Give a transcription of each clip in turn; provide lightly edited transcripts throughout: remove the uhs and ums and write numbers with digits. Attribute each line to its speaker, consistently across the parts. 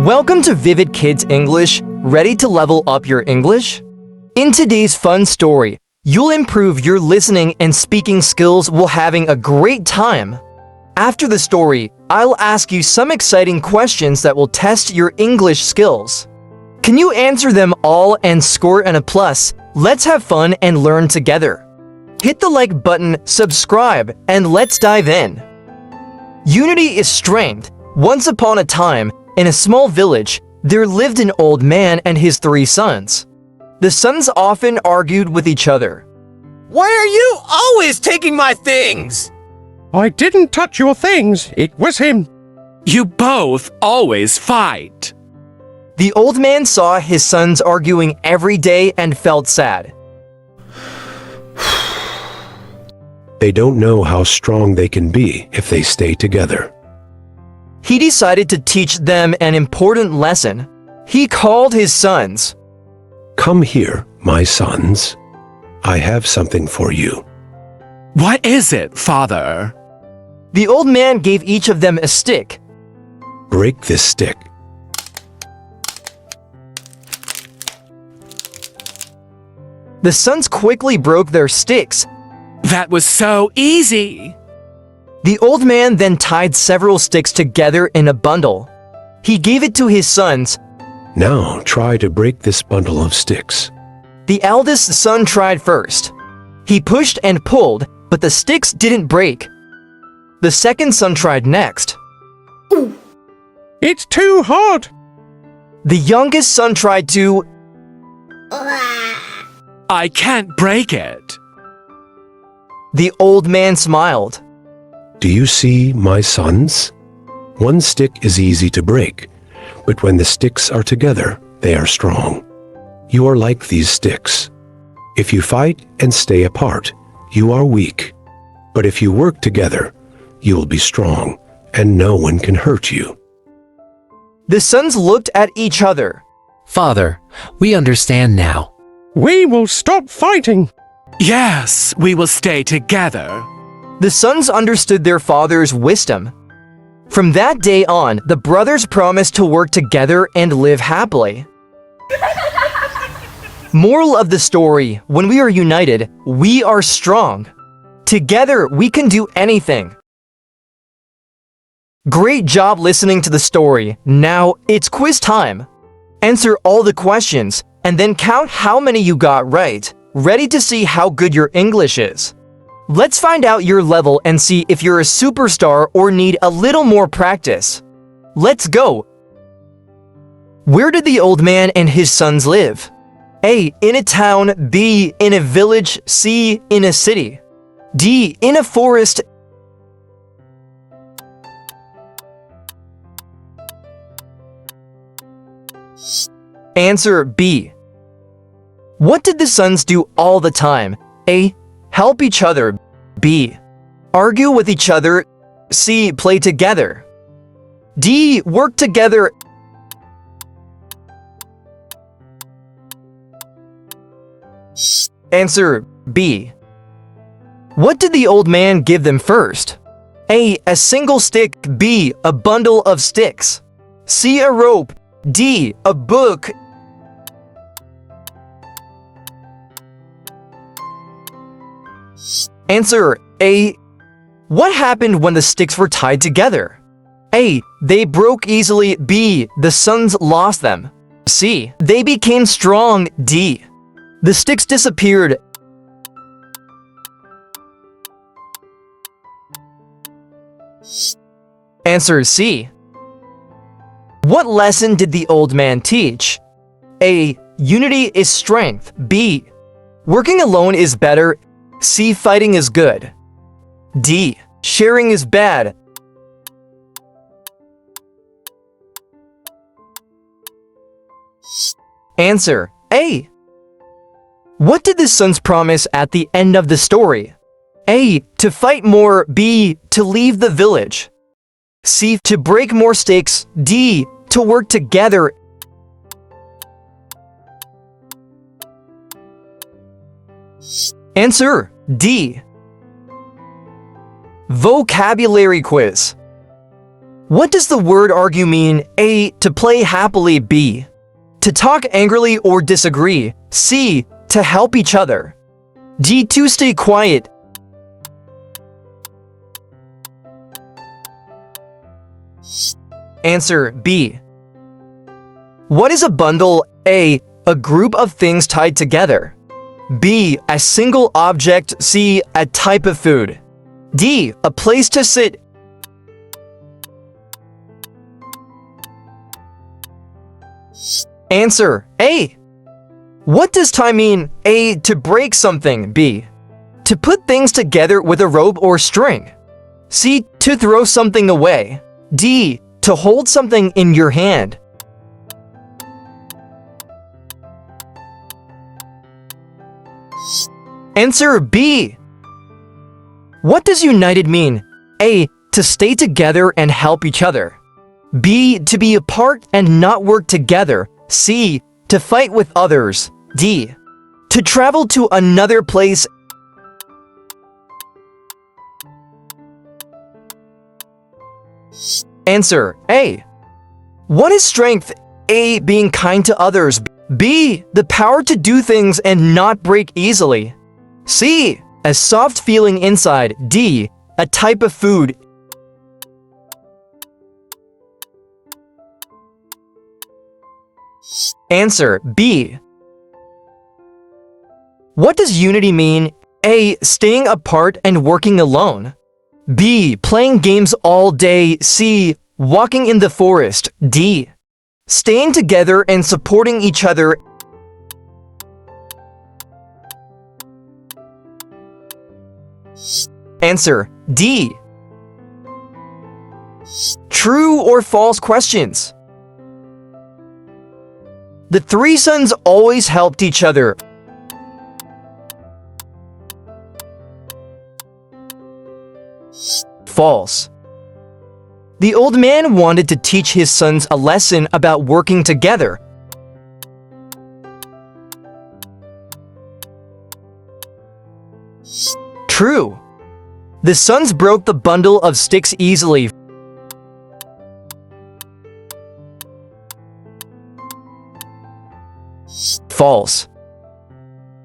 Speaker 1: Welcome to Vivid Kids English. Ready to level up your English? In today's fun story, you'll improve your listening and speaking skills while having a great time. After the story, I'll ask you some exciting questions that will test your English skills. Can you answer them all and score an A+? Let's have fun and learn together. Hit the like button, subscribe, and let's dive in. Unity is strength. Once upon a time, in a small village, there lived an old man and his 3 sons. The sons often argued with each other.
Speaker 2: Why are you always taking my things?
Speaker 3: I didn't touch your things. It was him.
Speaker 4: You both always fight.
Speaker 1: The old man saw his sons arguing every day and felt sad.
Speaker 5: They don't know how strong they can be if they stay together.
Speaker 1: He decided to teach them an important lesson. He called his sons.
Speaker 5: Come here, my sons. I have something for you.
Speaker 4: What is it, Father?
Speaker 1: The old man gave each of them a stick.
Speaker 5: Break this stick.
Speaker 1: The sons quickly broke their sticks.
Speaker 4: That was so easy.
Speaker 1: The old man then tied several sticks together in a bundle. He gave it to his sons.
Speaker 5: Now try to break this bundle of sticks.
Speaker 1: The eldest son tried first. He pushed and pulled, but the sticks didn't break. The second son tried next.
Speaker 3: It's too hard.
Speaker 1: The youngest son tried to.
Speaker 4: I can't break it.
Speaker 1: The old man smiled.
Speaker 5: Do you see, my sons? One stick is easy to break, but when the sticks are together, they are strong. You are like these sticks. If you fight and stay apart, you are weak. But if you work together, you will be strong, and no one can hurt you.
Speaker 1: The sons looked at each other.
Speaker 6: Father, we understand now.
Speaker 3: We will stop fighting.
Speaker 4: Yes, we will stay together.
Speaker 1: The sons understood their father's wisdom. From that day on, the brothers promised to work together and live happily. Moral of the story: when we are united, we are strong. Together, we can do anything. Great job listening to the story. Now, it's quiz time. Answer all the questions, and then count how many you got right. Ready to see how good your English is? Let's find out your level and see if you're a superstar or need a little more practice. Let's go! Where did the old man and his sons live? A. In a town. B. In a village. C. In a city. D. In a forest. Answer B. What did the sons do all the time? A. Help each other. B. Argue with each other. C. Play together. D. Work together. Answer B. What did the old man give them first? A. A single stick. B. A bundle of sticks. C. A rope. D. A book. Answer A. What happened when the sticks were tied together? A. They broke easily. B. The sons lost them. C. They became strong. D. The sticks disappeared. Answer C. What lesson did the old man teach? A. Unity is strength. B. Working alone is better. C. Fighting is good. D. Sharing is bad. Answer A. What did the sons promise at the end of the story? A. To fight more. B. To leave the village. C. To break more sticks. D. To work together. Answer D. Vocabulary quiz. What does the word argue mean? A. To play happily. B. To talk angrily or disagree. C. To help each other. D. To stay quiet. Answer B. What is a bundle? A. A group of things tied together. B. A single object. C. A type of food. D. A place to sit. Answer A. What does tie mean? A. To break something. B. To put things together with a rope or string. C. To throw something away. D. To hold something in your hand. Answer B. What does united mean? A. To stay together and help each other. B. To be apart and not work together. C. To fight with others. D. To travel to another place. Answer A. What is strength? A. Being kind to others. B. The power to do things and not break easily. C. A soft feeling inside. D. A type of food. Answer B. What does unity mean? A. Staying apart and working alone. B. Playing games all day. C. Walking in the forest. D. Staying together and supporting each other. Answer D. True or false questions? The three sons always helped each other. False. The old man wanted to teach his sons a lesson about working together. True. The sons broke the bundle of sticks easily. False.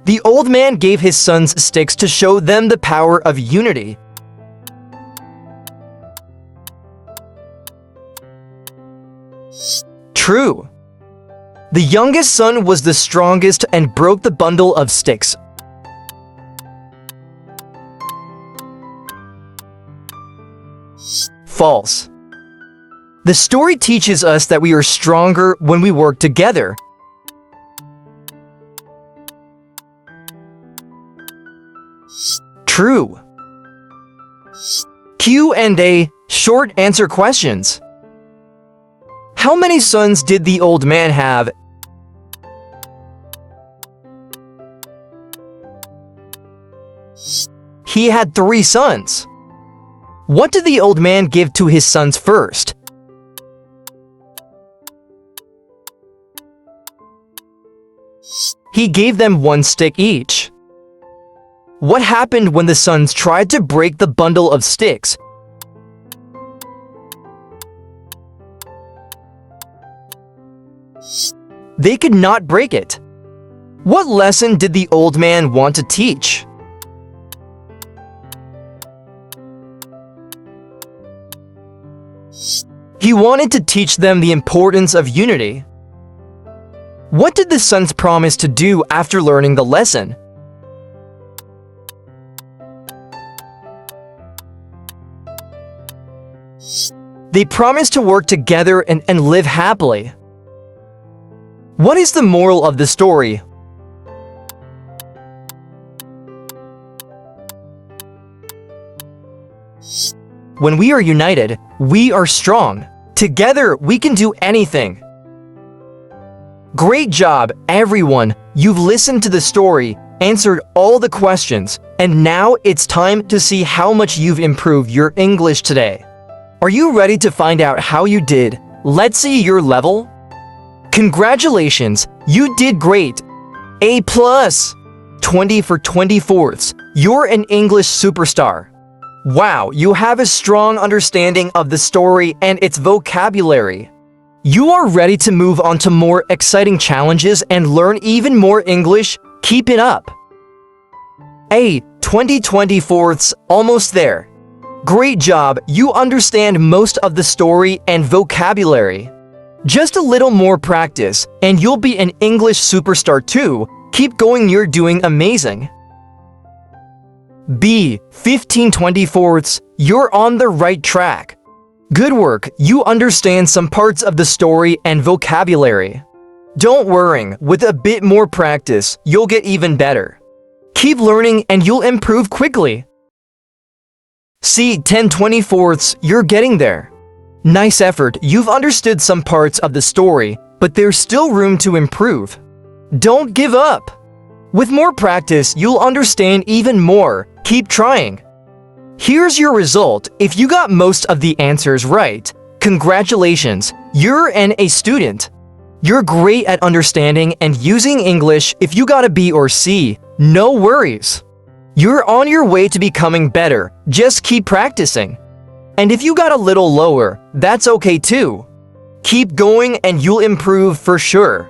Speaker 1: The old man gave his sons sticks to show them the power of unity. True. The youngest son was the strongest and broke the bundle of sticks. False. The story teaches us that we are stronger when we work together. True. Q&A, short answer questions. How many sons did the old man have? He had 3 sons. What did the old man give to his sons first? He gave them 1 stick each. What happened when the sons tried to break the bundle of sticks? They could not break it. What lesson did the old man want to teach? He wanted to teach them the importance of unity. What did the sons promise to do after learning the lesson? They promised to work together and live happily. What is the moral of the story? When we are united, we are strong. Together, we can do anything. Great job, everyone! You've listened to the story, answered all the questions, and now it's time to see how much you've improved your English today. Are you ready to find out how you did? Let's see your level. Congratulations, you did great! A+! 20 for 24ths. You're an English superstar. Wow, you have a strong understanding of the story and its vocabulary. You are ready to move on to more exciting challenges and learn even more English. Keep it up. 2024's almost there. Great job, you understand most of the story and vocabulary. Just a little more practice, and you'll be an English superstar too. Keep going, you're doing amazing. 15/24, you're on the right track. Good work, you understand some parts of the story and vocabulary. Don't worry, with a bit more practice, you'll get even better. Keep learning and you'll improve quickly. 10/24, you're getting there. Nice effort, you've understood some parts of the story, but there's still room to improve. Don't give up. With more practice, you'll understand even more. Keep trying. Here's your result. If you got most of the answers right, congratulations, you're an A student. You're great at understanding and using English. If you got a B or C, no worries. You're on your way to becoming better. Just keep practicing. And if you got a little lower, that's okay too. Keep going and you'll improve for sure.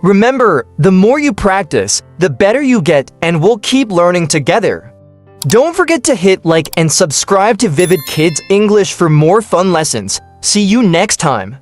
Speaker 1: Remember, the more you practice, the better you get, and we'll keep learning together. Don't forget to hit like and subscribe to Vivid Kids English for more fun lessons. See you next time.